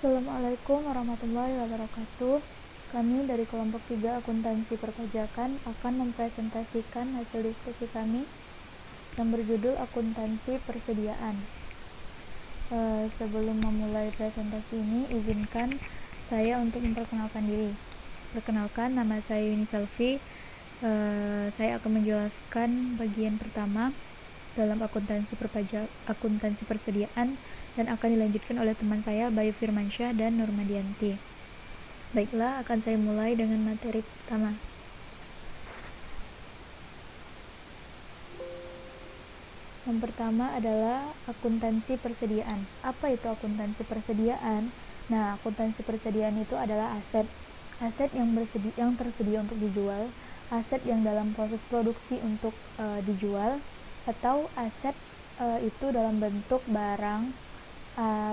Assalamualaikum warahmatullahi wabarakatuh. Kami dari kelompok 3 akuntansi perpajakan akan mempresentasikan hasil diskusi kami yang berjudul akuntansi persediaan. Sebelum memulai presentasi ini, izinkan saya untuk memperkenalkan diri. Perkenalkan, nama saya Yuni Selvi. Saya akan menjelaskan bagian pertama dalam akuntansi persediaan dan akan dilanjutkan oleh teman saya Bayu Firmansyah dan Nurmadianti. Baiklah, akan saya mulai dengan materi pertama. Yang pertama adalah akuntansi persediaan. Apa itu akuntansi persediaan? Nah, akuntansi persediaan itu adalah aset yang tersedia untuk dijual, aset yang dalam proses produksi untuk dijual, atau aset itu dalam bentuk barang,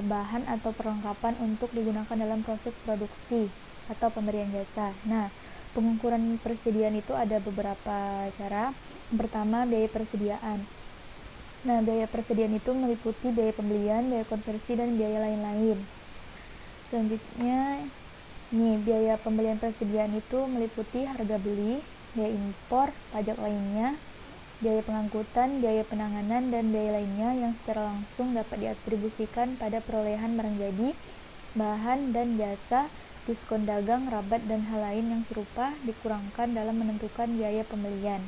bahan atau perlengkapan untuk digunakan dalam proses produksi atau pemberian jasa. Nah, pengukuran persediaan itu ada beberapa cara. Yang pertama, biaya persediaan. Nah, biaya persediaan itu meliputi biaya pembelian, biaya konversi, dan biaya lain-lain. Selanjutnya, biaya pembelian persediaan itu meliputi harga beli, biaya impor, pajak lainnya, biaya pengangkutan, biaya penanganan, dan biaya lainnya yang secara langsung dapat diatribusikan pada perolehan barang jadi, bahan dan jasa, diskon dagang, rabat, dan hal lain yang serupa dikurangkan dalam menentukan biaya pembelian.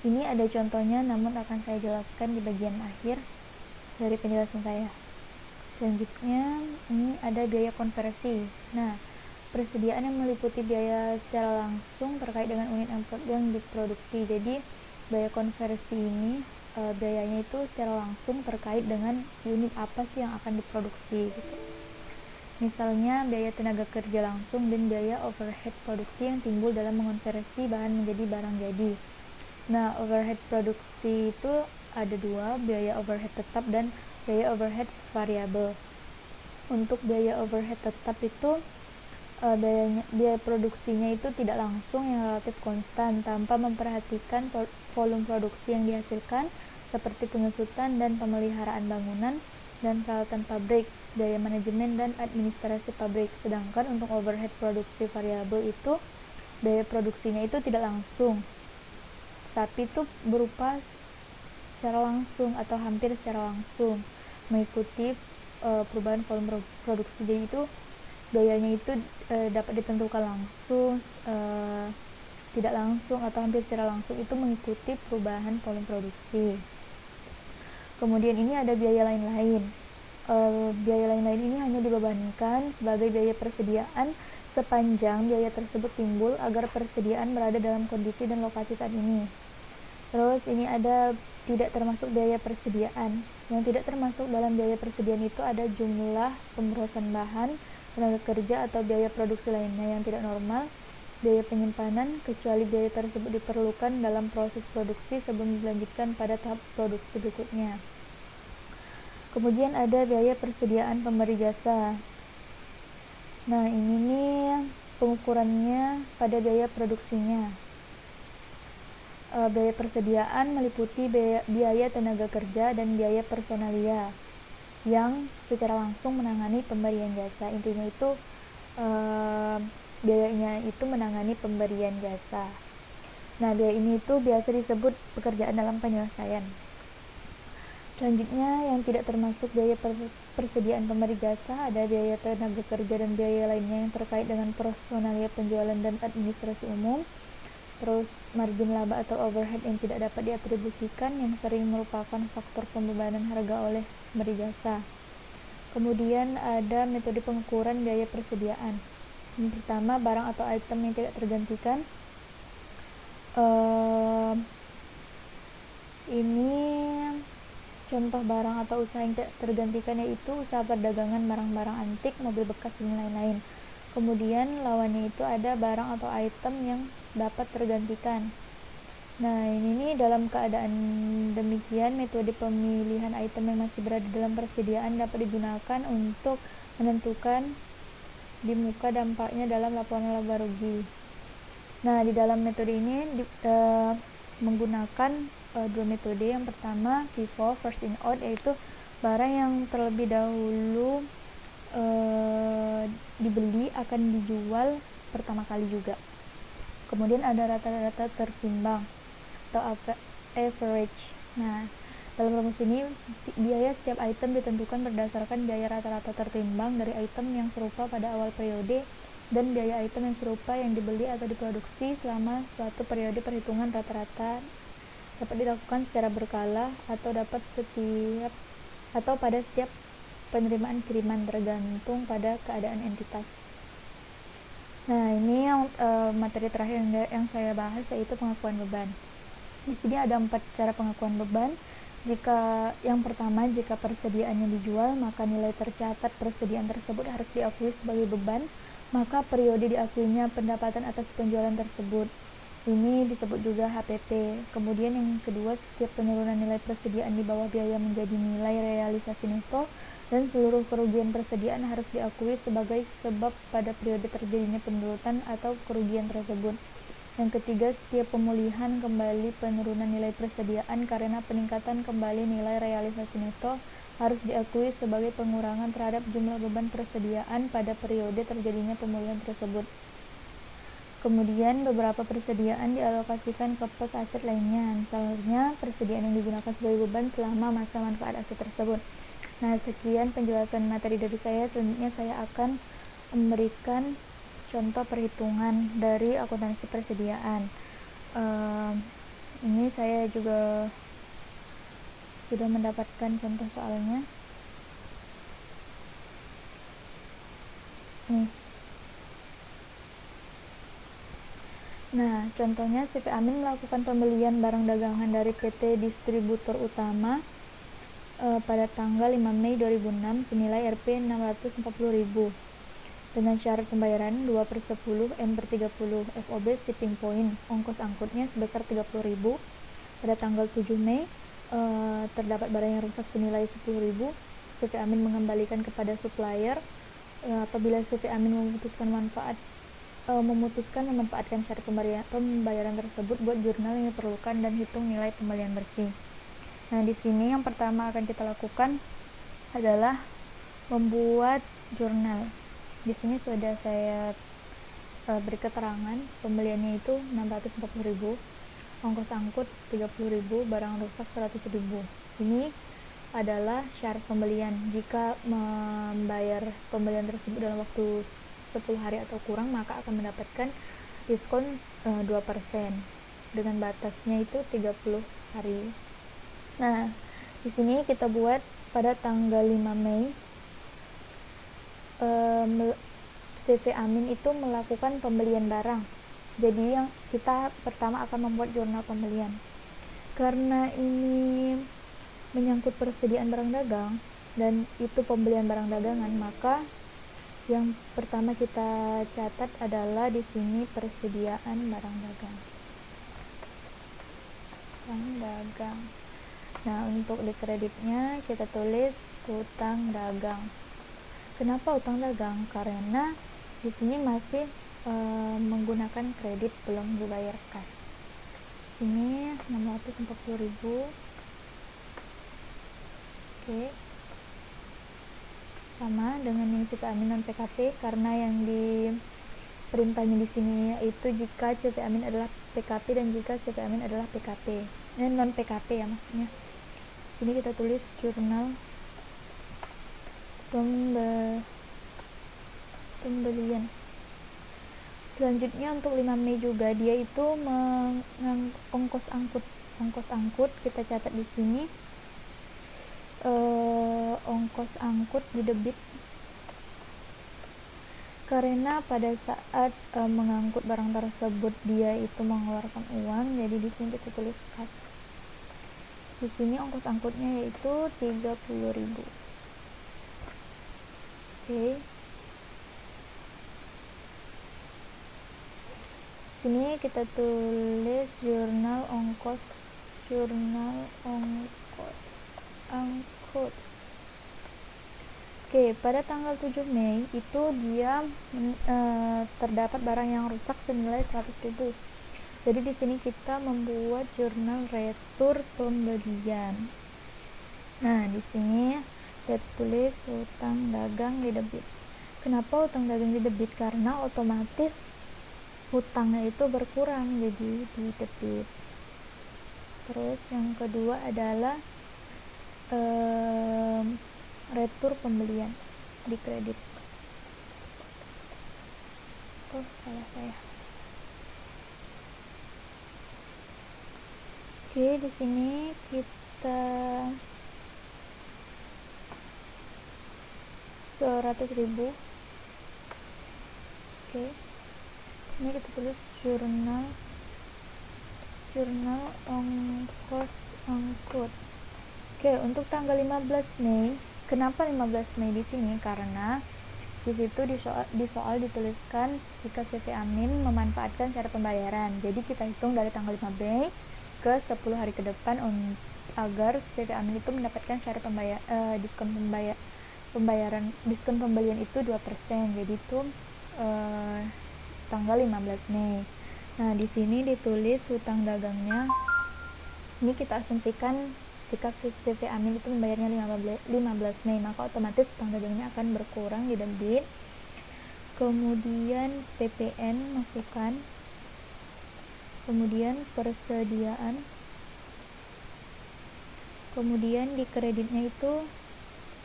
Ini ada contohnya, namun akan saya jelaskan di bagian akhir dari penjelasan saya. Selanjutnya, ini ada biaya konversi. Nah, persediaan yang meliputi biaya secara langsung terkait dengan unit yang diproduksi. Jadi, biaya konversi ini biayanya itu secara langsung terkait dengan unit apa sih yang akan diproduksi gitu. Misalnya biaya tenaga kerja langsung dan biaya overhead produksi yang timbul dalam mengonversi bahan menjadi barang jadi. Nah, overhead produksi itu ada dua, biaya overhead tetap dan biaya overhead variabel. Untuk biaya overhead tetap itu biaya produksinya itu tidak langsung yang relatif konstan tanpa memperhatikan volume produksi yang dihasilkan seperti penyusutan dan pemeliharaan bangunan dan peralatan pabrik, biaya manajemen dan administrasi pabrik. Sedangkan untuk overhead produksi variabel itu biaya produksinya itu tidak langsung, tapi itu berupa secara langsung atau hampir secara langsung mengikuti perubahan volume produksi. Jadi itu biayanya itu dapat ditentukan langsung, tidak langsung atau hampir secara langsung, itu mengikuti perubahan volume produksi. Kemudian ini ada biaya lain-lain. Biaya lain-lain ini hanya dibebankan sebagai biaya persediaan sepanjang biaya tersebut timbul agar persediaan berada dalam kondisi dan lokasi saat ini. Terus ini ada tidak termasuk biaya persediaan. Yang tidak termasuk dalam biaya persediaan itu ada jumlah pemrosesan bahan, tenaga kerja atau biaya produksi lainnya yang tidak normal, biaya penyimpanan, kecuali biaya tersebut diperlukan dalam proses produksi sebelum dilanjutkan pada tahap produksi berikutnya. Kemudian ada biaya persediaan pemberi jasa. Nah, ini nih pengukurannya pada biaya produksinya. Biaya persediaan meliputi biaya tenaga kerja dan biaya personalia yang secara langsung menangani pemberian jasa. Intinya itu biayanya itu menangani pemberian jasa. Nah, biaya ini itu biasa disebut pekerjaan dalam penyelesaian. Selanjutnya, yang tidak termasuk biaya persediaan pemberi jasa ada biaya tenaga kerja dan biaya lainnya yang terkait dengan personalia penjualan dan administrasi umum. Terus margin laba atau overhead yang tidak dapat diatribusikan yang sering merupakan faktor pembebanan harga oleh pemberi jasa. Kemudian ada metode pengukuran biaya persediaan. Yang pertama, barang atau item yang tidak tergantikan. Ini contoh barang atau usaha yang tidak tergantikan yaitu usaha perdagangan barang-barang antik, mobil bekas, dan lain-lain. Kemudian lawannya itu ada barang atau item yang dapat tergantikan. Nah, ini dalam keadaan demikian, metode pemilihan item yang masih berada dalam persediaan dapat digunakan untuk menentukan di muka dampaknya dalam laporan laba rugi. Nah, di dalam metode ini menggunakan dua metode. Yang pertama, FIFO, first in out, yaitu barang yang terlebih dahulu dibeli akan dijual pertama kali juga. Kemudian ada rata-rata tertimbang atau average. Nah, dalam rumus ini biaya setiap item ditentukan berdasarkan biaya rata-rata tertimbang dari item yang serupa pada awal periode dan biaya item yang serupa yang dibeli atau diproduksi selama suatu periode. Perhitungan rata-rata dapat dilakukan secara berkala atau pada setiap penerimaan kiriman tergantung pada keadaan entitas. Nah, ini yang materi terakhir yang saya bahas, yaitu pengakuan beban. Di sini ada 4 cara pengakuan beban. Yang pertama, jika persediaannya dijual, maka nilai tercatat persediaan tersebut harus diakui sebagai beban, maka periode diakuinya pendapatan atas penjualan tersebut. Ini disebut juga HPP. Kemudian yang kedua, setiap penurunan nilai persediaan di bawah biaya menjadi nilai realisasi neto, dan seluruh kerugian persediaan harus diakui sebagai sebab pada periode terjadinya penurunan atau kerugian tersebut. Yang ketiga, setiap pemulihan kembali penurunan nilai persediaan karena peningkatan kembali nilai realisasi neto harus diakui sebagai pengurangan terhadap jumlah beban persediaan pada periode terjadinya pemulihan tersebut. Kemudian beberapa persediaan dialokasikan ke pos aset lainnya, misalnya persediaan yang digunakan sebagai beban selama masa manfaat aset tersebut. Nah, sekian penjelasan materi dari saya. Selanjutnya saya akan memberikan contoh perhitungan dari akuntansi persediaan. Ini saya juga sudah mendapatkan contoh soalnya. Nih. Nah, contohnya CV Amin melakukan pembelian barang dagangan dari PT Distributor Utama pada tanggal 5 Mei 2006 senilai Rp 640.000 dengan syarat pembayaran 2/10 M/30 FOB shipping point. Ongkos angkutnya sebesar 30.000. Pada tanggal 7 Mei terdapat barang yang rusak senilai 10.000. CV Amin mengembalikan kepada supplier. Apabila CV Amin memutuskan memanfaatkan syarat pembayaran tersebut, buat jurnal yang diperlukan dan hitung nilai pembelian bersih. Nah, di sini yang pertama akan kita lakukan adalah membuat jurnal. Di sini sudah saya beri keterangan pembeliannya itu 640.000, ongkos angkut 30.000, barang rusak 100.000. Ini adalah syarat pembelian. Jika membayar pembelian tersebut dalam waktu 10 hari atau kurang, maka akan mendapatkan diskon 2% dengan batasnya itu 30 hari. Nah, di sini kita buat pada tanggal 5 Mei CV Amin itu melakukan pembelian barang. Jadi yang kita pertama akan membuat jurnal pembelian. Karena ini menyangkut persediaan barang dagang dan itu pembelian barang dagangan, maka yang pertama kita catat adalah di sini persediaan barang dagang. Nah, untuk di kreditnya kita tulis utang dagang. Kenapa utang dagang? Karena di sini masih menggunakan kredit, belum dibayar kas. Di sini 640.000. Oke. Sama dengan yang CV Amin non PKP, karena yang di perintahnya di sini yaitu jika CV Amin adalah PKP dan jika CV Amin adalah PKP. Non PKP ya maksudnya. Sini kita tulis jurnal pembelian. Selanjutnya untuk 5 Mei juga dia itu ongkos angkut kita catat di sini. Ongkos angkut di debit karena pada saat mengangkut barang tersebut dia itu mengeluarkan uang, jadi di sini kita tulis kas. Di sini ongkos angkutnya yaitu 30.000. Oke. Sini kita tulis jurnal ongkos angkut. Oke, pada tanggal 7 Mei itu dia terdapat barang yang rusak senilai 100.000. Jadi di sini kita membuat jurnal retur pembelian. Nah, di sini kita tulis hutang dagang di debit. Kenapa hutang dagang di debit? Karena otomatis hutangnya itu berkurang jadi di debit. Terus yang kedua adalah retur pembelian di kredit. Oh, salah saya. Oke, di sini kita 100.000. Oke, ini kita tulis jurnal ongkos angkut. Oke, untuk tanggal 15 Mei, kenapa 15 Mei di sini? Karena di situ di soal dituliskan jika CV Amin memanfaatkan cara pembayaran. Jadi kita hitung dari tanggal 5 Mei ke 10 hari ke depan agar CV Amin itu mendapatkan cara diskon pembelian itu 2%. Jadi itu tanggal 15 Mei. Nah, di sini ditulis hutang dagangnya. Ini kita asumsikan jika CV Amin itu membayarnya 15 Mei, maka otomatis hutang dagangnya akan berkurang di debit. Kemudian PPN masukkan. Kemudian persediaan. Kemudian di kreditnya itu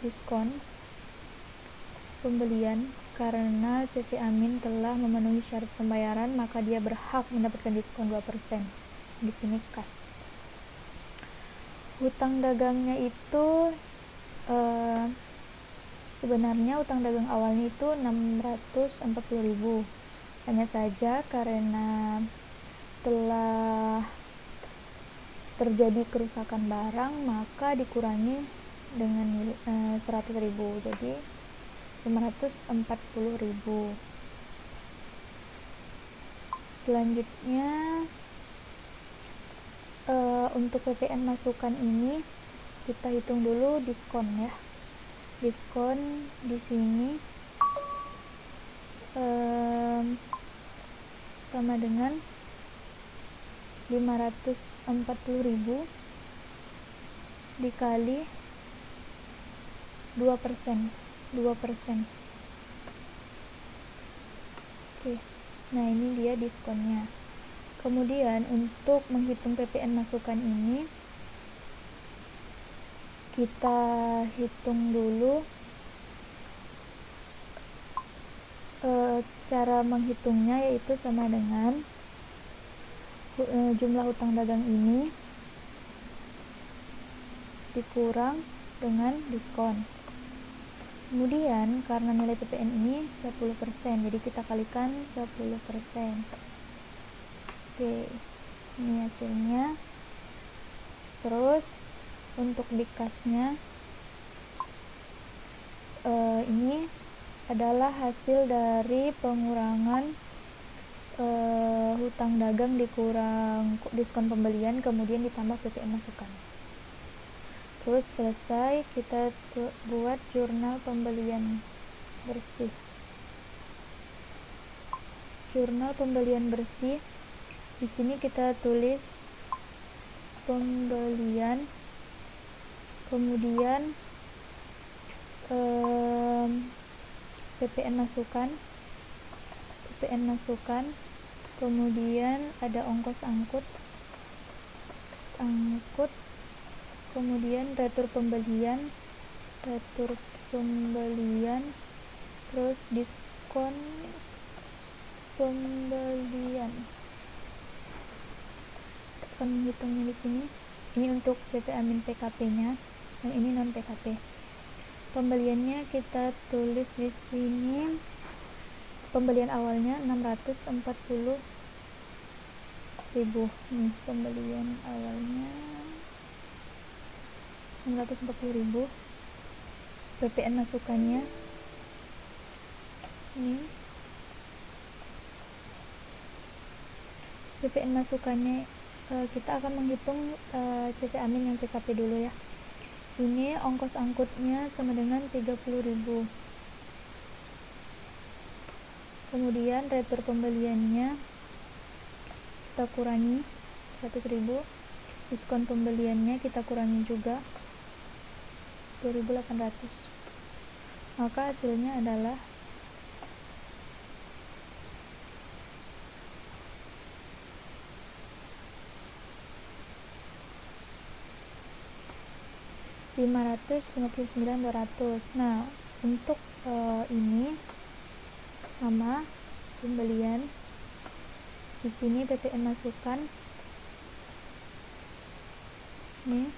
diskon pembelian. Karena CV Amin telah memenuhi syarat pembayaran, maka dia berhak mendapatkan diskon 2%. Di sini kas. Hutang dagangnya itu sebenarnya hutang dagang awalnya itu 640.000. Hanya saja karena telah terjadi kerusakan barang, maka dikurangi dengan 100.000. Jadi 540.000. Selanjutnya untuk PPN masukan ini kita hitung dulu diskon ya. Diskon di sini sama dengan 540.000 dikali 2%. Oke, nah ini dia diskonnya. Kemudian untuk menghitung PPN masukan ini kita hitung dulu cara menghitungnya, yaitu sama dengan jumlah hutang dagang ini dikurang dengan diskon. Kemudian karena nilai PPN ini 10%, jadi kita kalikan 10%. Oke, ini hasilnya. Terus untuk di kasnya ini adalah hasil dari pengurangan hutang dagang dikurang diskon pembelian, kemudian ditambah PPN masukan. Terus selesai, kita buat jurnal pembelian bersih. Jurnal pembelian bersih, di sini kita tulis pembelian, kemudian PPN masukan, kemudian ada ongkos angkut, kemudian retur pembelian, terus diskon pembelian. Akan menghitungnya di sini. Ini untuk CV Amin PKP-nya, yang ini non PKP. Pembeliannya kita tulis di sini. Pembelian awalnya 640.000. Nih, pembelian awalnya 640.000. PPN masukannya ini. PPN masukannya kita akan menghitung CV Amin yang PKP dulu ya. Ini ongkos angkutnya sama dengan 30.000. Kemudian retur pembeliannya kita kurangi 100.000. Diskon pembeliannya kita kurangi juga 2.800. Maka hasilnya adalah Rp559.200. Nah, untuk ini sama pembelian, di sini PPN masukkan, nih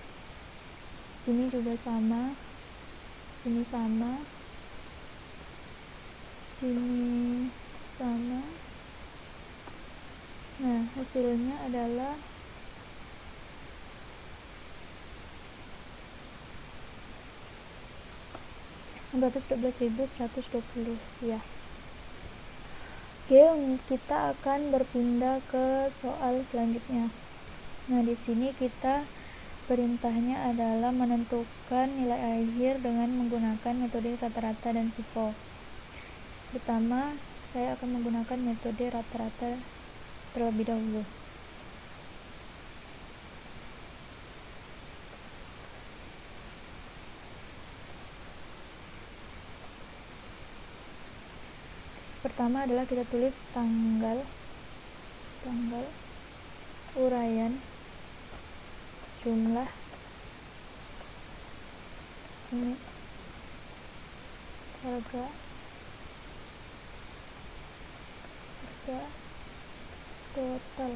sini juga sama, sini sama, sini sama. Nah, hasilnya adalah Rp612.120 ya. Oke, kita akan berpindah ke soal selanjutnya. Nah, di sini kita perintahnya adalah menentukan nilai akhir dengan menggunakan metode rata-rata dan FIFO. Pertama, saya akan menggunakan metode rata-rata terlebih dahulu. Pertama adalah kita tulis tanggal uraian jumlah unit harga total.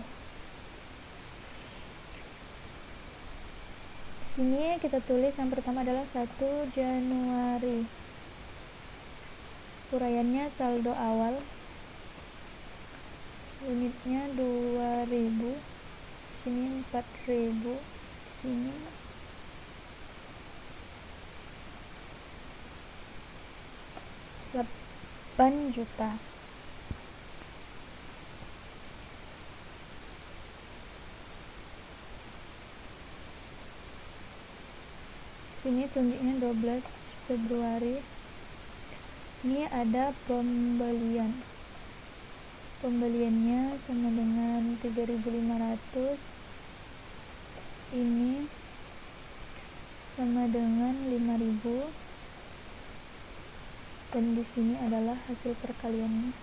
Sini kita tulis yang pertama adalah 1 Januari. Uraiannya saldo awal, unitnya 2000, sini 4000, sini 8 juta. Sini selanjutnya 12 Februari. Ini ada pembeliannya sama dengan 3.500, ini sama dengan 5.000, dan di sini adalah hasil perkaliannya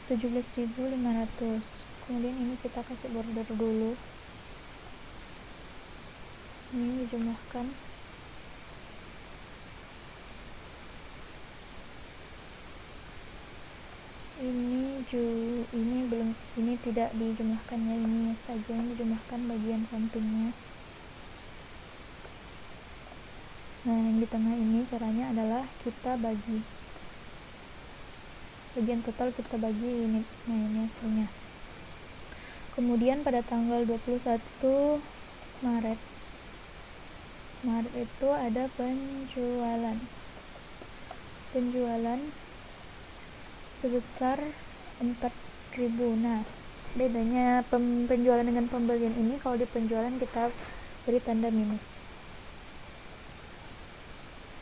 17.500. Kemudian ini kita kasih border dulu, ini dijumlahkan. Ini tidak dijumlahkan ya, ini saja yang dijumlahkan bagian sampingnya. Nah, yang di tengah ini caranya adalah kita bagi bagian total, kita bagi unit. Nah, ini hasilnya. Kemudian pada tanggal 21 Maret itu ada penjualan sebesar 4.000. Nah, bedanya penjualan dengan pembelian ini, kalau di penjualan kita beri tanda minus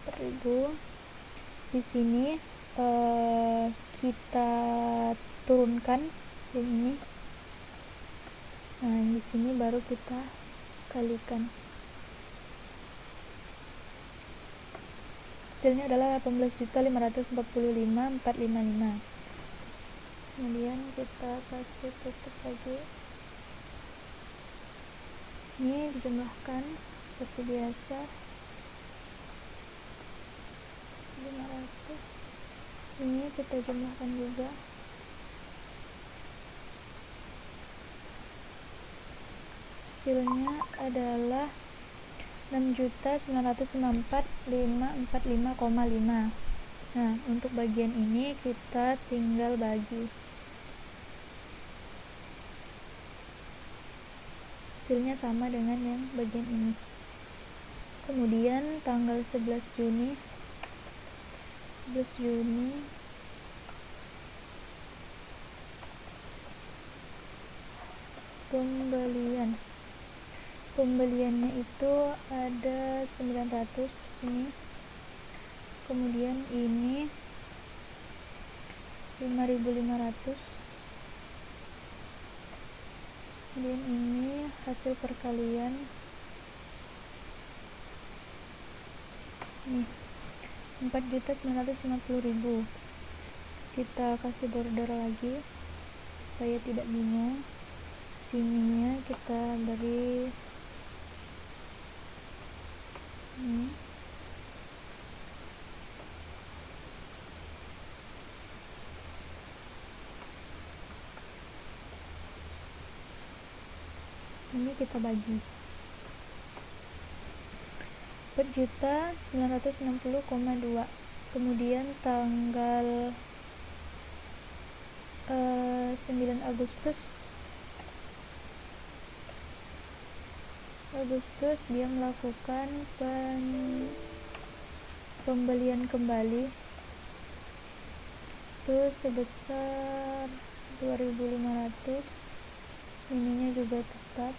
4.000. Di sini kita turunkan ini. Nah, di sini baru kita kalikan. Hasilnya adalah 18.545.455. Kemudian kita kasih tutup lagi. Ini dijumlahkan seperti biasa 500. Ini kita jumlahkan juga. Hasilnya adalah 6.994.545,5. Nah, untuk bagian ini kita tinggal bagi. Hasilnya sama dengan yang bagian ini. Kemudian tanggal 11 Juni pembeliannya itu ada 900 di sini. Kemudian ini 5.500. Kemudian ini hasil perkalian nih 4.950.000. Kita kasih border lagi supaya tidak bingung. Sininya kita beri ini. Ini kita bagi 4.960,2. Kemudian tanggal 9 Agustus dia melakukan pembelian kembali itu sebesar 2.500. ininya juga tetap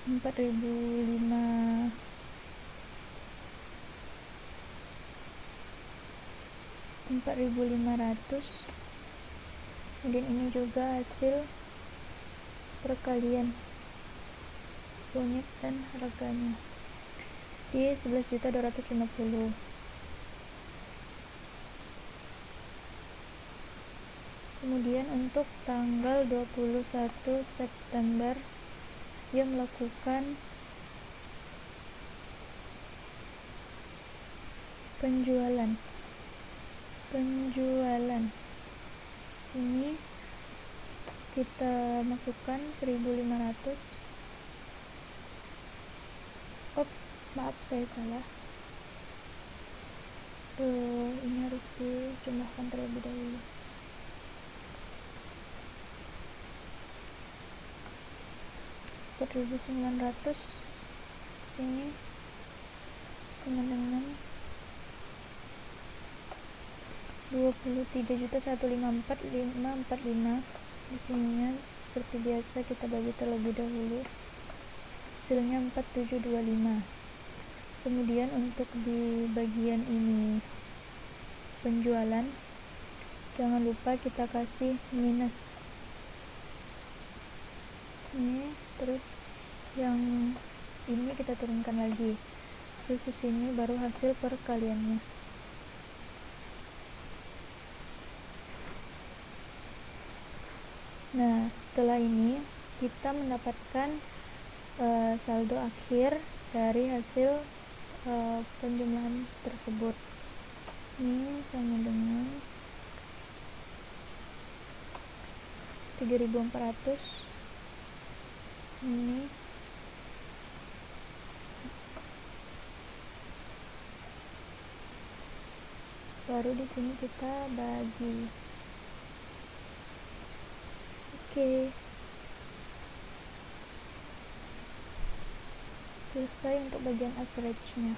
4.500. Kemudian ini juga hasil perkalian unit dan harganya di 11.250. Kemudian untuk tanggal 21 September dia melakukan penjualan. Sini kita masukkan 1.500. Maaf saya salah. Ini harus dijumlahkan terlebih dahulu. $4.900 sini sama dengan 23.154.545. di sininya seperti biasa kita bagi terlebih dahulu, hasilnya 4.725. kemudian untuk di bagian ini penjualan, jangan lupa kita kasih minus ini, terus yang ini kita turunkan lagi, terus di sini baru hasil perkaliannya. Nah, setelah ini kita mendapatkan saldo akhir dari hasil penjumlahan tersebut. Ini sama dengan 3.400. Ini baru di sini kita bagi. Oke. Selesai untuk bagian average-nya.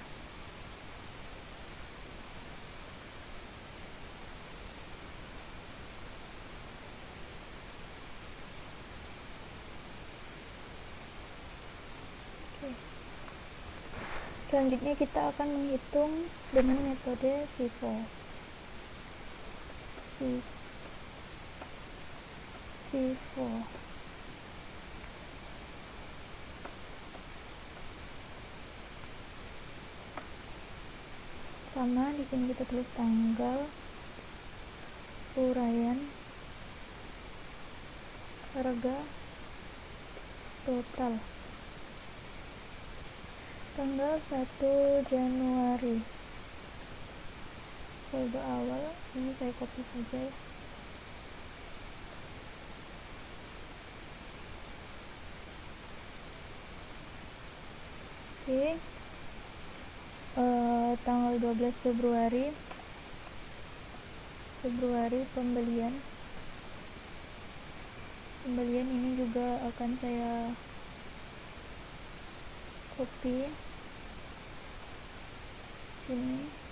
Oke. Selanjutnya kita akan menghitung dengan metode FIFO. Sama, di sini kita tulis tanggal, uraian, harga, total. Tanggal 1 Januari saldo awal, ini saya copy saja ya. Oke. Tanggal 12 Februari pembelian ini juga akan saya copy sini.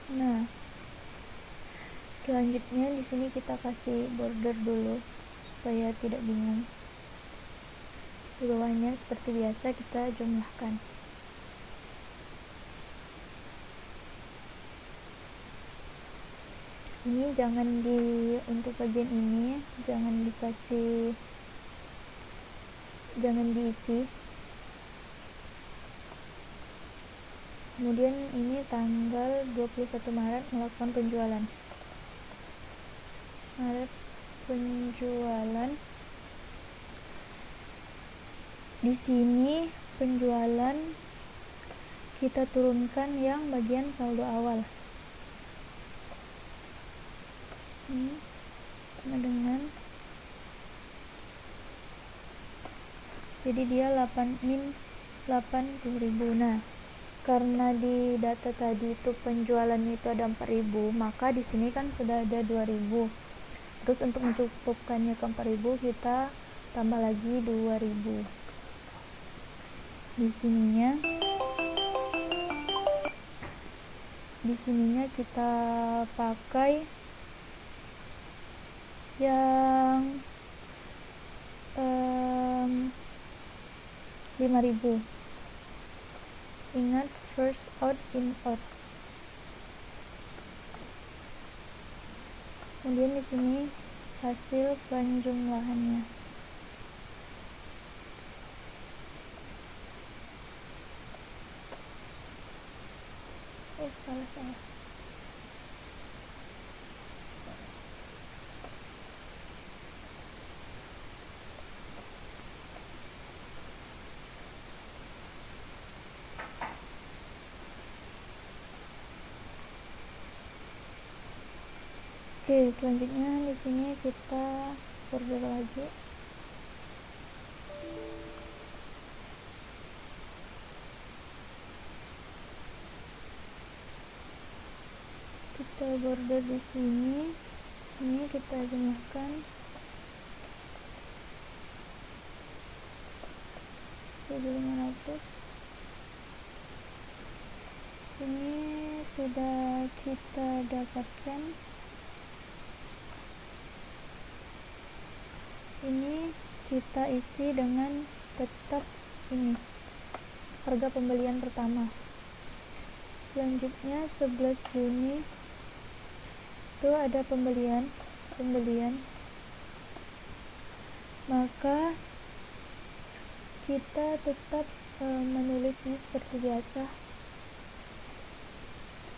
Nah, selanjutnya di sini kita kasih border dulu supaya tidak bingung. Di bawahnya seperti biasa kita jumlahkan. Ini untuk bagian ini jangan diisi. Kemudian ini tanggal 21 Maret melakukan penjualan. Di sini penjualan kita turunkan yang bagian saldo awal. Ini sama dengan, jadi dia 80.000. Nah, karena di data tadi itu penjualannya itu ada 4.000, maka di sini kan sudah ada 2.000. Terus untuk mencukupkannya ke 4.000 kita tambah lagi 2.000. Di sininya kita pakai yang 5.000. Ingat first out in out. Kemudian di sini hasil penjumlahannya. Salah. Oke, selanjutnya di sini kita order lagi. Kita border di sini. Ini kita jumlahkan 1.500. Sini sudah kita dapatkan. Ini kita isi dengan tetap ini harga pembelian pertama. Selanjutnya 11 Juni itu ada pembelian, maka kita tetap menulisnya seperti biasa.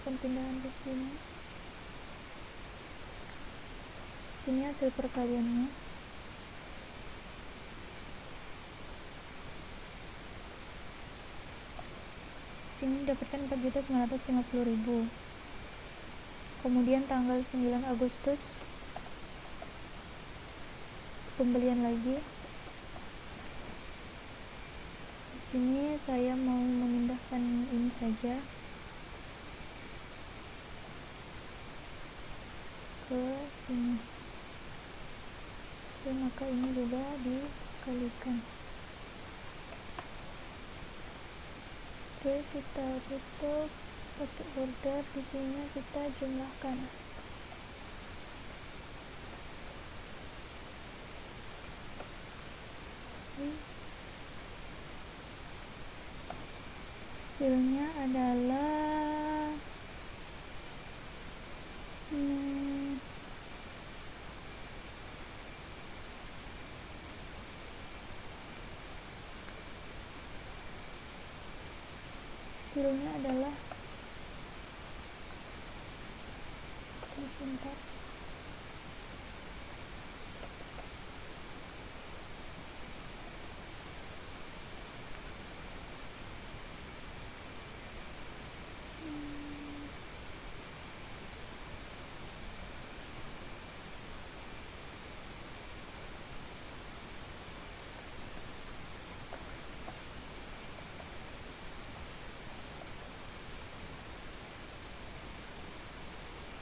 Pindahan ke sini. Sini hasil perkaliannya. Sini dapatkan 4.950.000. Kemudian tanggal 9 Agustus pembelian lagi. Di sini saya mau memindahkan ini saja ke sini. Oke, maka ini juga dikalikan. Oke, kita tutup pakai border. Di sini kita jumlahkan. Hasilnya adalah sebentar.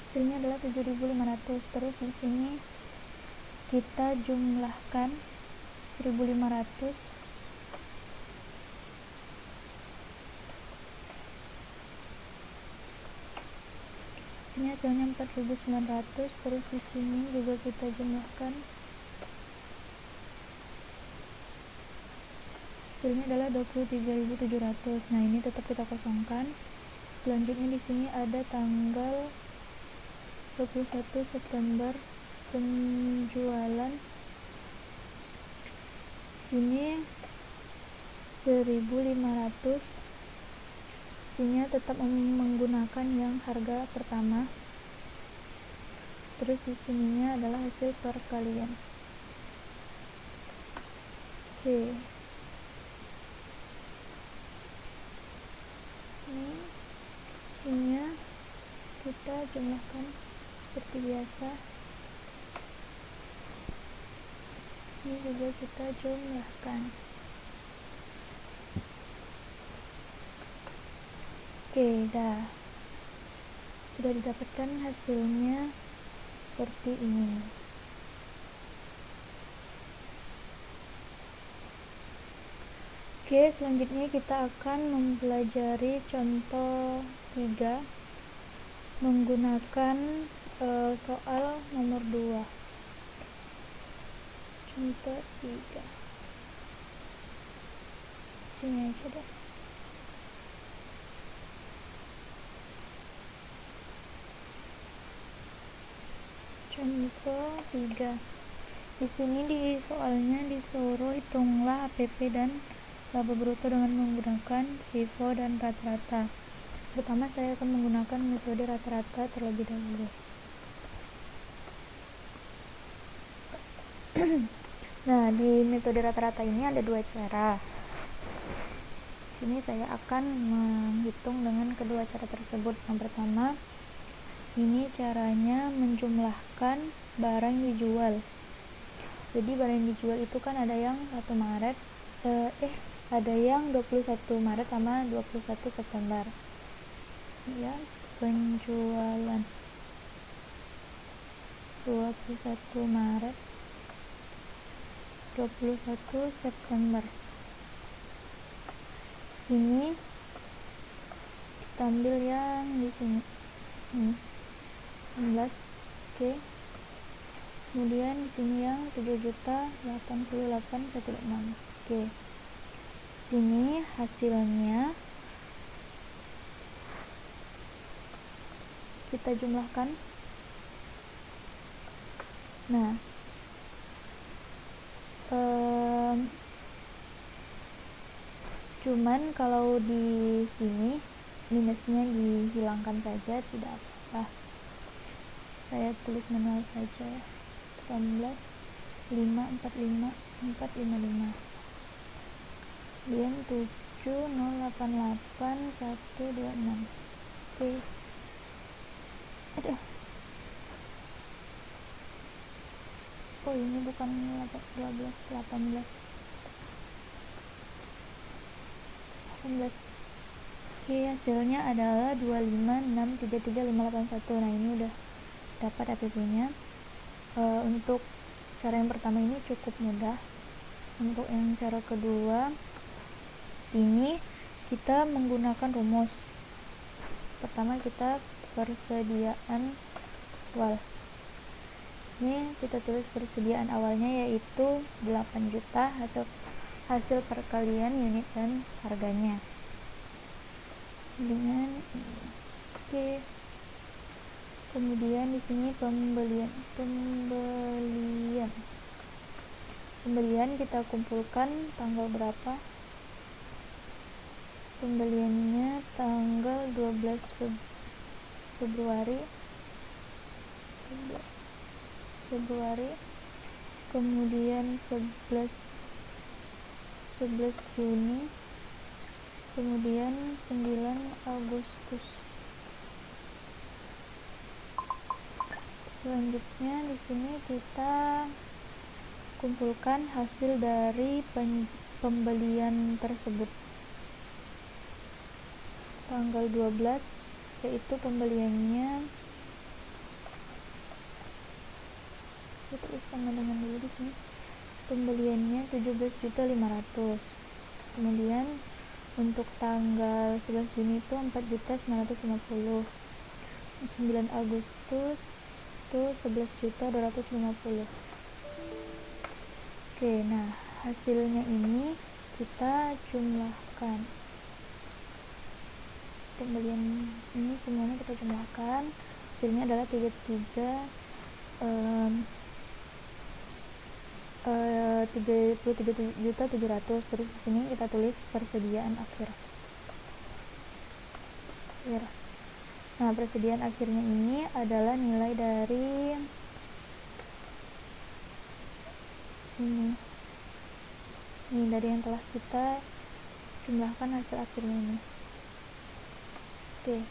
Hasilnya adalah 7.500. Terus di sini kita jumlahkan 1.500 ini hasilnya 4.900. Terus di sini juga kita jumlahkan hasilnya adalah 23.700. Nah, ini tetap kita kosongkan. Selanjutnya di sini ada tanggal 21 September penjualan. Sini 1.500. Sini tetap menggunakan yang harga pertama. Terus di sininya adalah hasil perkalian. Oke. Ini sininya kita jumlahkan seperti biasa. Ini juga kita jumlahkan. Oke, dah. Sudah didapatkan hasilnya seperti ini. Oke, selanjutnya kita akan mempelajari contoh 3 menggunakan soal nomor 2. Contoh 3. Sini aja deh. Contoh 3. Di sini di soalnya disuruh hitunglah APP dan laba bruto dengan menggunakan FIFO dan rata-rata. Pertama saya akan menggunakan metode rata-rata terlebih dahulu. Nah, di metode rata-rata ini ada 2 cara. Sini saya akan menghitung dengan kedua cara tersebut. Yang pertama, ini caranya menjumlahkan barang yang dijual. Jadi barang yang dijual itu kan ada yang 1 Maret, ada yang 21 Maret sama 21 September. Ya, penjualan 21 Maret, 21 September. Sini kita ambil yang di sini. 16. Oke. Kemudian di sini yang 7.088.126. Oke. Sini hasilnya kita jumlahkan. Nah, cuman kalau di sini minusnya dihilangkan saja, tidak apa-apa. Saya tulis manual saja. 18.545.455. Kemudian 7.088.126. Oke. Aduh. Oh, ini bukan 18. Oke, hasilnya adalah 25.633.581. Nah, ini udah dapat APP-nya. Untuk cara yang pertama ini cukup mudah. Untuk yang cara kedua, sini kita menggunakan rumus. Pertama kita persediaan awal. Sini kita tulis persediaan awalnya yaitu 8 juta hasil perkalian unit dan harganya. Dengan oke. Kemudian di sini pembelian kita kumpulkan tanggal berapa. Pembeliannya tanggal 12 Februari. Kemudian 11 Juni, kemudian 9 Agustus. Selanjutnya di sini kita kumpulkan hasil dari pembelian tersebut. Tanggal 12 yaitu pembeliannya, saya tulis sama dengan dulu di sini. Pembeliannya 17.500.000. Kemudian untuk tanggal 11 Juni itu 4.950.000. 9 Agustus itu 11.250.000. Oke, nah hasilnya ini kita jumlahkan. Pembelian ini semuanya kita jumlahkan, hasilnya adalah 33.700.000. Terus di sini kita tulis persediaan akhir. Nah, persediaan akhirnya ini adalah nilai dari ini dari yang telah kita jumlahkan hasil akhirnya ini. Oke,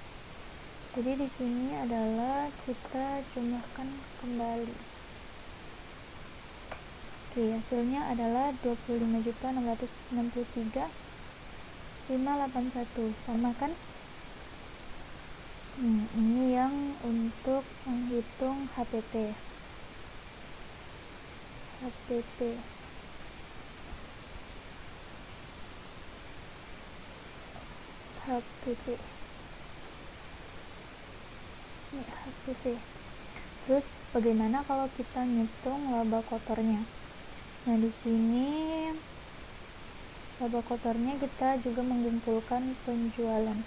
jadi di sini adalah kita jumlahkan kembali. Oke, hasilnya adalah 25.663.581, sama kan? Ini yang untuk menghitung HPP. Ini HPP. Terus bagaimana kalau kita ngitung laba kotornya? Nah, di sini laba kotornya kita juga mengumpulkan penjualan.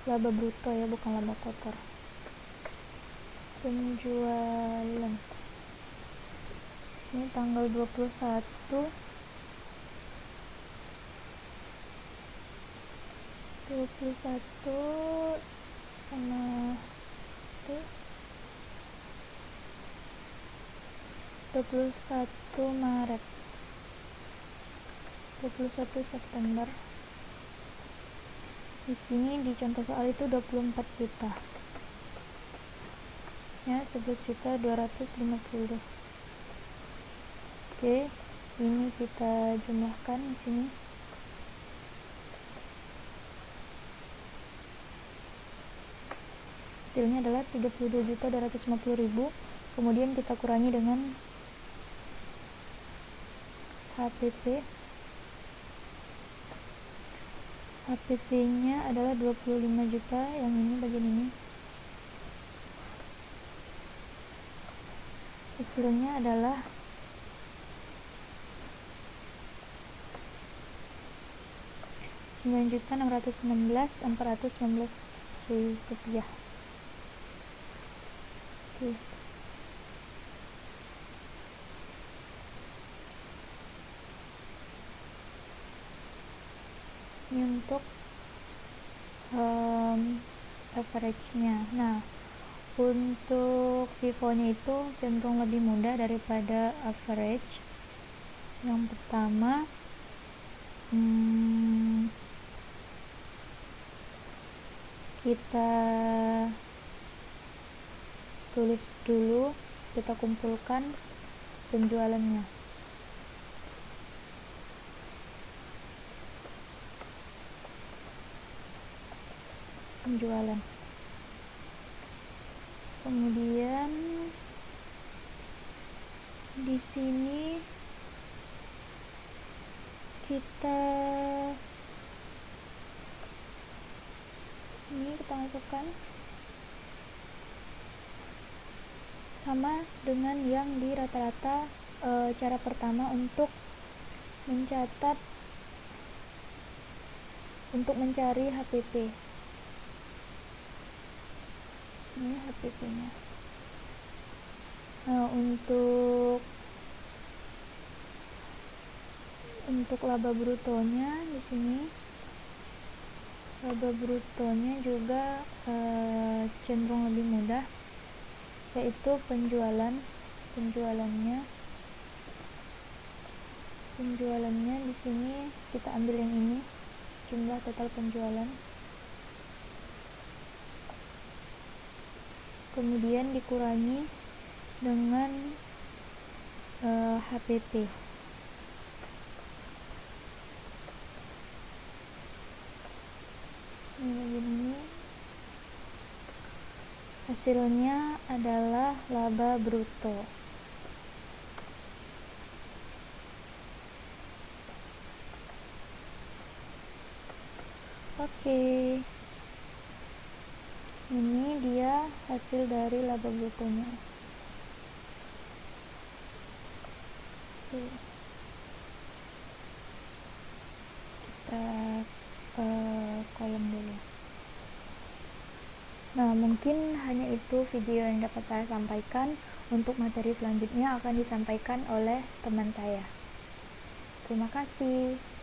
Laba bruto ya, bukan laba kotor. Penjualan. Di sini tanggal 21 sama 21 Maret, 21 September. Di sini di contoh soal itu 24 juta. Ya, 11.250.000. Oke, ini kita jumlahkan di sini. Hasilnya adalah 32.250.000. Kemudian kita kurangi dengan HPP. HPP-nya adalah 25 juta, yang ini bagian ini. Hasilnya adalah Rp9.616.419. Oke. Ini untuk average-nya. Nah, untuk FIFO-nya itu cenderung lebih mudah daripada average. Yang pertama, kita tulis dulu, kita kumpulkan penjualannya. Kemudian di sini kita masukkan sama dengan yang di rata-rata cara pertama untuk mencari HPP. Ini HPP-nya. Nah, untuk laba brutonya di sini, laba brutonya juga cenderung lebih mudah, yaitu penjualannya di sini kita ambil yang ini, jumlah total penjualan, kemudian dikurangi dengan HPP. Ini hasilnya adalah laba bruto. Oke. Ini dia hasil dari laba brutonya. kita kolom dulu. Nah, mungkin hanya itu video yang dapat saya sampaikan. Untuk materi selanjutnya akan disampaikan oleh teman saya. Terima kasih.